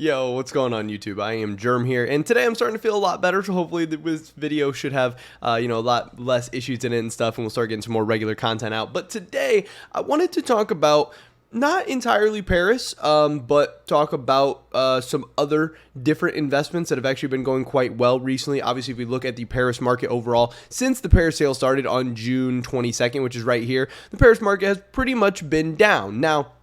Yo, what's going on YouTube? I am Germ here, and today I'm starting to feel a lot better, so hopefully this video should have, a lot less issues in it and stuff, and we'll start getting some more regular content out. But today, I wanted to talk about not entirely Paris, but talk about some other different investments that have actually been going quite well recently. Obviously, if we look at the Paris market overall, since the Paris sale started on June 22nd, which is right here, the Paris market has pretty much been down. Now,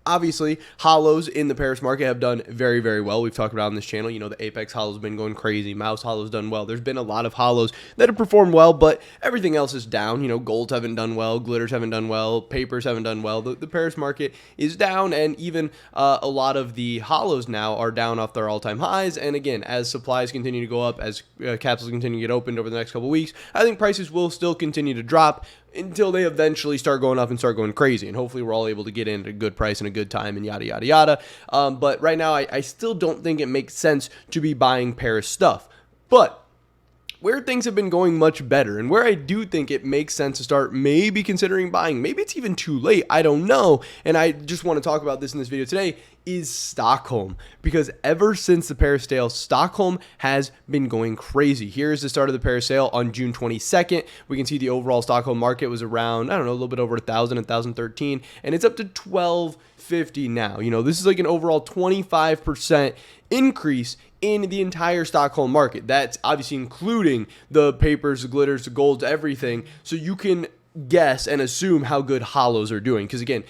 obviously, hollows in the Paris market have done very, very well. We've talked about on this channel, the Apex hollows have been going crazy. Mouse hollows done well. There's been a lot of hollows that have performed well, but everything else is down. Golds haven't done well. Glitters haven't done well. Papers haven't done well. The Paris market is down, and even a lot of the hollows now are down off their all-time highs. And again, as supplies continue to go up, as capsules continue to get opened over the next couple weeks, I think prices will still continue to drop until they eventually start going up and start going crazy. And hopefully we're all able to get in at a good price and a good time and yada, yada, yada. But right now, I still don't think it makes sense to be buying Paris stuff. But where things have been going much better, and where I do think it makes sense to start maybe considering buying, maybe it's even too late, I don't know, and I just want to talk about this in this video today, is Stockholm. Because ever since the Paris sale, Stockholm has been going crazy. Here's the start of the Paris sale on June 22nd. We can see the overall Stockholm market was around, a little bit over 1,013, and it's up to 1,250 now. This is like an overall 25% increase in the entire Stockholm market. That's obviously including the papers, the glitters, the golds, everything. So you can guess and assume how good hollows are doing. Because again,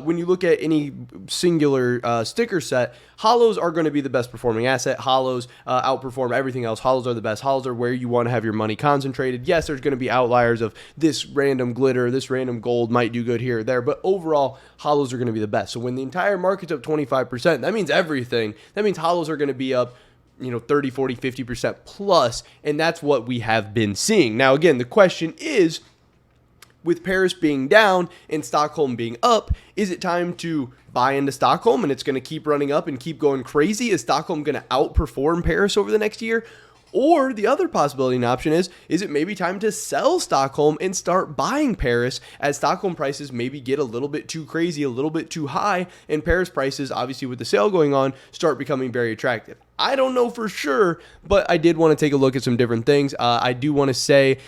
when you look at any singular sticker set, hollows are going to be the best performing asset. Hollows outperform everything else. Hollows are the best. Hollows are where you want to have your money concentrated. Yes, there's going to be outliers of this random glitter, this random gold might do good here or there, but overall, hollows are going to be the best. So when the entire market's up 25%, that means everything. That means hollows are going to be up 30, 40, 50% plus, and that's what we have been seeing. Now, again, the question is, with Paris being down and Stockholm being up, is it time to buy into Stockholm and it's going to keep running up and keep going crazy? Is Stockholm going to outperform Paris over the next year? Or the other possibility and option is it maybe time to sell Stockholm and start buying Paris as Stockholm prices maybe get a little bit too crazy, a little bit too high, and Paris prices, obviously with the sale going on, start becoming very attractive? I don't know for sure, but I did want to take a look at some different things. I do want to say,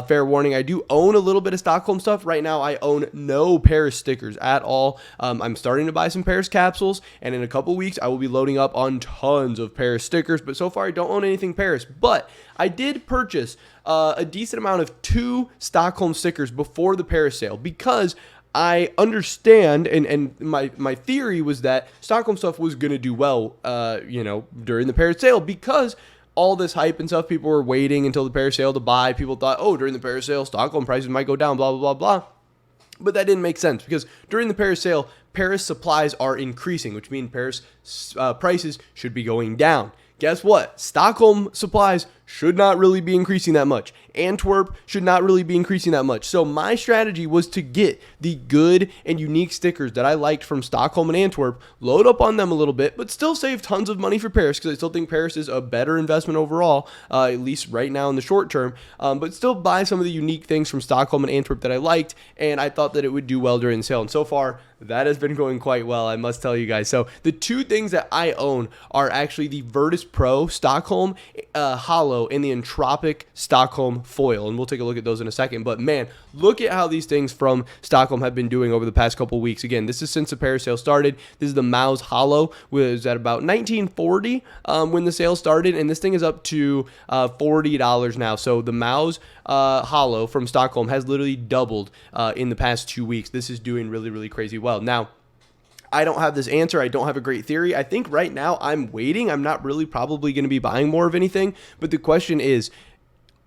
fair warning, I do own a little bit of Stockholm stuff. Right now, I own no Paris stickers at all. I'm starting to buy some Paris capsules, and in a couple weeks, I will be loading up on tons of Paris stickers, but so far, I don't own anything Paris. But I did purchase a decent amount of 2 Stockholm stickers before the Paris sale because I understand, and my theory was that Stockholm stuff was going to do well, during the Paris sale because all this hype and stuff, people were waiting until the Paris sale to buy. People thought, during the Paris sale, Stockholm prices might go down, blah, blah, blah, blah. But that didn't make sense because during the Paris sale, Paris supplies are increasing, which means Paris prices should be going down. Guess what? Stockholm supplies should not really be increasing that much. Antwerp should not really be increasing that much. So my strategy was to get the good and unique stickers that I liked from Stockholm and Antwerp, load up on them a little bit, but still save tons of money for Paris because I still think Paris is a better investment overall, at least right now in the short term, but still buy some of the unique things from Stockholm and Antwerp that I liked, and I thought that it would do well during the sale. And so far, that has been going quite well, I must tell you guys. So the 2 things that I own are actually the Virtus Pro Stockholm Hollow and the Entropic Stockholm Foil. And we'll take a look at those in a second. But man, look at how these things from Stockholm have been doing over the past couple weeks. Again, this is since the Paris sale started. This is the Mouse Hollow, was at about $19.40 when the sale started. And this thing is up to $40 now. So the Mouse Hollow from Stockholm has literally doubled in the past 2 weeks. This is doing really, really crazy well. Now, I don't have this answer. I don't have a great theory. I think right now I'm waiting. I'm not really probably going to be buying more of anything. But the question is,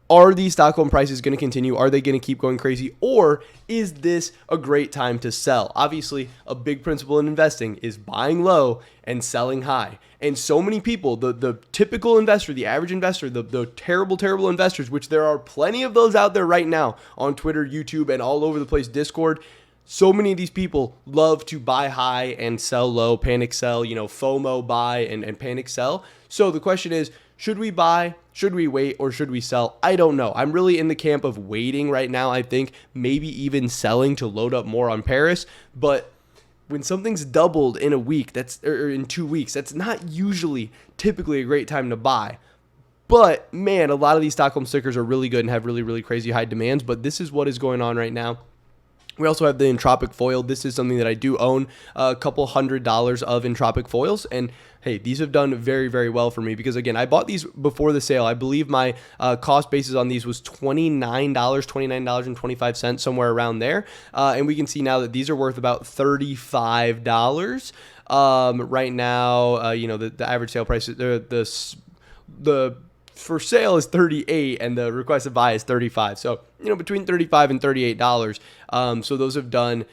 are these Stockholm prices going to continue? Are they going to keep going crazy? Or is this a great time to sell? Obviously, a big principle in investing is buying low and selling high. And so many people, the typical investor, the average investor, the terrible, terrible investors, which there are plenty of those out there right now on Twitter, YouTube, and all over the place, Discord. So many of these people love to buy high and sell low, panic sell, FOMO buy and panic sell. So the question is, should we buy, should we wait, or should we sell? I don't know. I'm really in the camp of waiting right now. I think maybe even selling to load up more on Paris. But when something's doubled in a week, or in 2 weeks, that's not usually typically a great time to buy. But man, a lot of these Stockholm stickers are really good and have really, really crazy high demands. But this is what is going on right now. We also have the Entropic foil. This is something that I do own, a couple $100 of Entropic foils. And hey, these have done very, very well for me because, again, I bought these before the sale. I believe my cost basis on these was $29.25, somewhere around there. And we can see now that these are worth about $35 right now. The average sale price, the for sale is 38 and the requested buy is 35. So, between 35 and $38. So those have done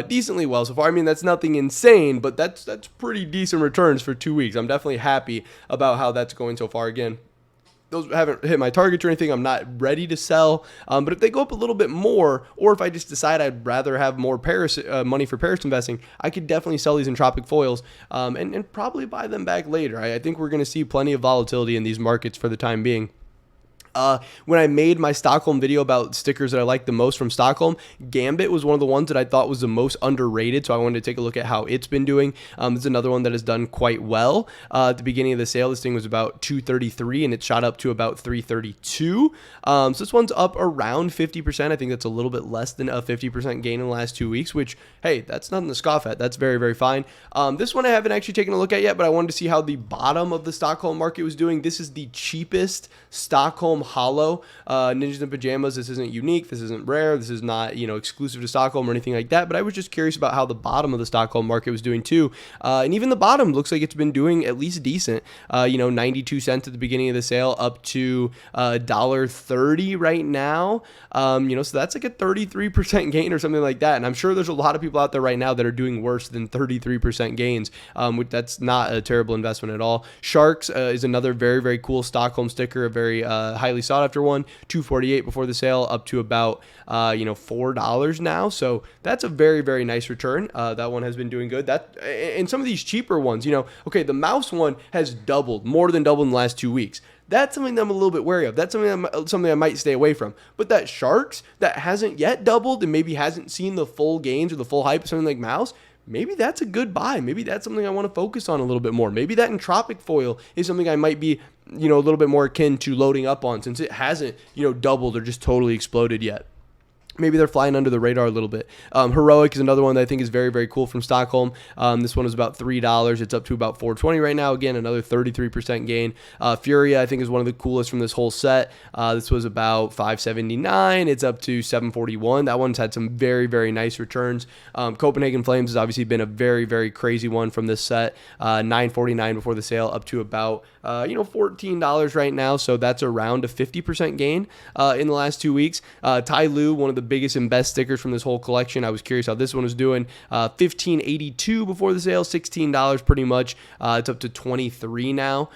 decently well so far. I mean, that's nothing insane, but that's pretty decent returns for 2 weeks. I'm definitely happy about how that's going so far. Again, those haven't hit my targets or anything. I'm not ready to sell. But if they go up a little bit more, or if I just decide I'd rather have more Paris money for Paris investing, I could definitely sell these Entropic foils and probably buy them back later. I think we're going to see plenty of volatility in these markets for the time being. When I made my Stockholm video about stickers that I like the most from Stockholm, Gambit was one of the ones that I thought was the most underrated, so I wanted to take a look at how it's been doing. It's another one that has done quite well. At the beginning of the sale, this thing was about $233, and it shot up to about $332. So this one's up around 50%. I think that's a little bit less than a 50% gain in the last 2 weeks, which, hey, that's nothing to scoff at. That's very, very fine. This one I haven't actually taken a look at yet, but I wanted to see how the bottom of the Stockholm market was doing. This is the cheapest Stockholm Hollow Ninjas in Pajamas. This isn't unique. This isn't rare. This is not, exclusive to Stockholm or anything like that. But I was just curious about how the bottom of the Stockholm market was doing too. And even the bottom looks like it's been doing at least decent. 92 cents at the beginning of the sale, up to $1.30 right now. So that's like a 33% gain or something like that. And I'm sure there's a lot of people out there right now that are doing worse than 33% gains. That's not a terrible investment at all. Sharks is another very, very cool Stockholm sticker, a very highly sought after one. $248 before the sale, up to about $4 now. So that's a very, very nice return. That one has been doing good. And some of these cheaper ones, okay, the mouse one has doubled, more than doubled in the last 2 weeks. That's something that I'm a little bit wary of. That's something I might stay away from. But that Sharks that hasn't yet doubled and maybe hasn't seen the full gains or the full hype of something like mouse, maybe that's a good buy. Maybe that's something I want to focus on a little bit more. Maybe that Entropic foil is something I might be, a little bit more akin to loading up on, since it hasn't, doubled or just totally exploded yet. Maybe they're flying under the radar a little bit. Heroic is another one that I think is very, very cool from Stockholm. This one is about $3. It's up to about $4.20 right now. Again, another 33% gain. Furia, I think, is one of the coolest from this whole set. This was about $5.79. It's up to $7.41. That one's had some very, very nice returns. Copenhagen Flames has obviously been a very, very crazy one from this set. $9.49 before the sale, up to about $14 right now. So that's around a 50% gain in the last 2 weeks. Tai Lu, one of the biggest and best stickers from this whole collection. I was curious how this one was doing. $15.82 before the sale, $16 pretty much. It's up to $23 now.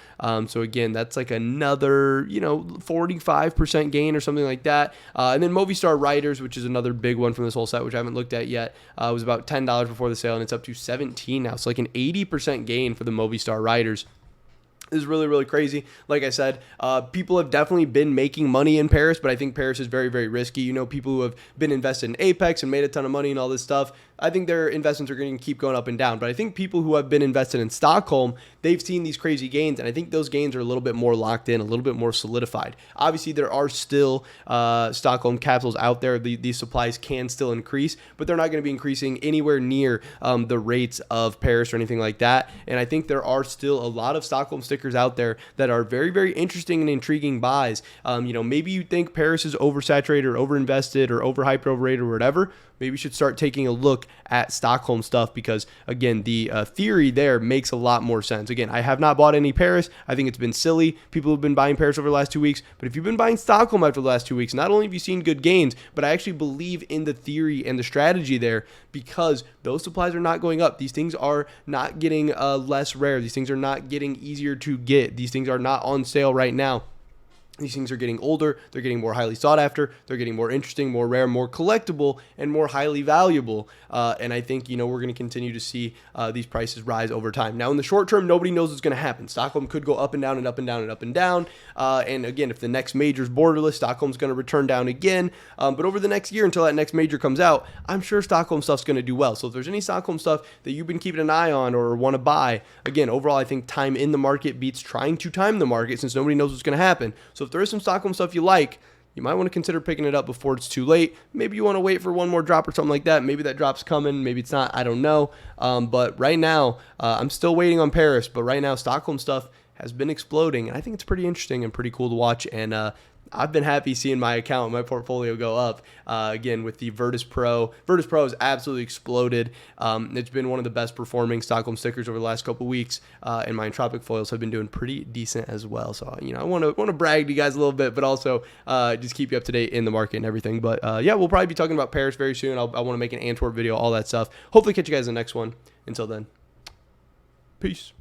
So again, that's like another 45% gain or something like that. And then Movistar Riders, which is another big one from this whole set, which I haven't looked at yet, was about $10 before the sale, and it's up to $17 now. So like an 80% gain for the Movistar Riders. Is really, really crazy. Like I said, people have definitely been making money in Paris, but I think Paris is very, very risky. People who have been invested in Apex and made a ton of money and all this stuff, I think their investments are going to keep going up and down. But I think people who have been invested in Stockholm, they've seen these crazy gains, and I think those gains are a little bit more locked in, a little bit more solidified. Obviously, there are still Stockholm capsules out there. These supplies can still increase, but they're not going to be increasing anywhere near the rates of Paris or anything like that. And I think there are still a lot of Stockholm stickers out there that are very, very interesting and intriguing buys. Maybe you think Paris is oversaturated or overinvested or overhyped, overrated, or whatever. Maybe you should start taking a look at Stockholm stuff because, again, the theory there makes a lot more sense. Again, I have not bought any Paris. I think it's been silly. People have been buying Paris over the last 2 weeks. But if you've been buying Stockholm after the last 2 weeks, not only have you seen good gains, but I actually believe in the theory and the strategy there because those supplies are not going up. These things are not getting less rare. These things are not getting easier to get. These things are not on sale right now. These things are getting older, they're getting more highly sought after, they're getting more interesting, more rare, more collectible, and more highly valuable. And I think, we're going to continue to see these prices rise over time. Now, in the short term, nobody knows what's going to happen. Stockholm could go up and down and up and down and up and down. And again, if the next major is borderless, Stockholm's going to return down again. But over the next year, until that next major comes out, I'm sure Stockholm stuff's going to do well. So if there's any Stockholm stuff that you've been keeping an eye on or want to buy, again, overall, I think time in the market beats trying to time the market, since nobody knows what's going to happen. So if there is some Stockholm stuff you like, you might want to consider picking it up before it's too late. Maybe you want to wait for one more drop or something like that. Maybe that drop's coming. Maybe it's not. I don't know. But right now, I'm still waiting on Paris. But right now, Stockholm stuff has been exploding. And I think it's pretty interesting and pretty cool to watch. And I've been happy seeing my account, my portfolio go up again with the Virtus Pro. Virtus Pro has absolutely exploded. It's been one of the best performing Stockholm stickers over the last couple weeks, and my entropic foils have been doing pretty decent as well. So I want to brag to you guys a little bit, but also just keep you up to date in the market and everything. But yeah, we'll probably be talking about Paris very soon. I want to make an Antwerp video, all that stuff. Hopefully catch you guys in the next one. Until then, peace.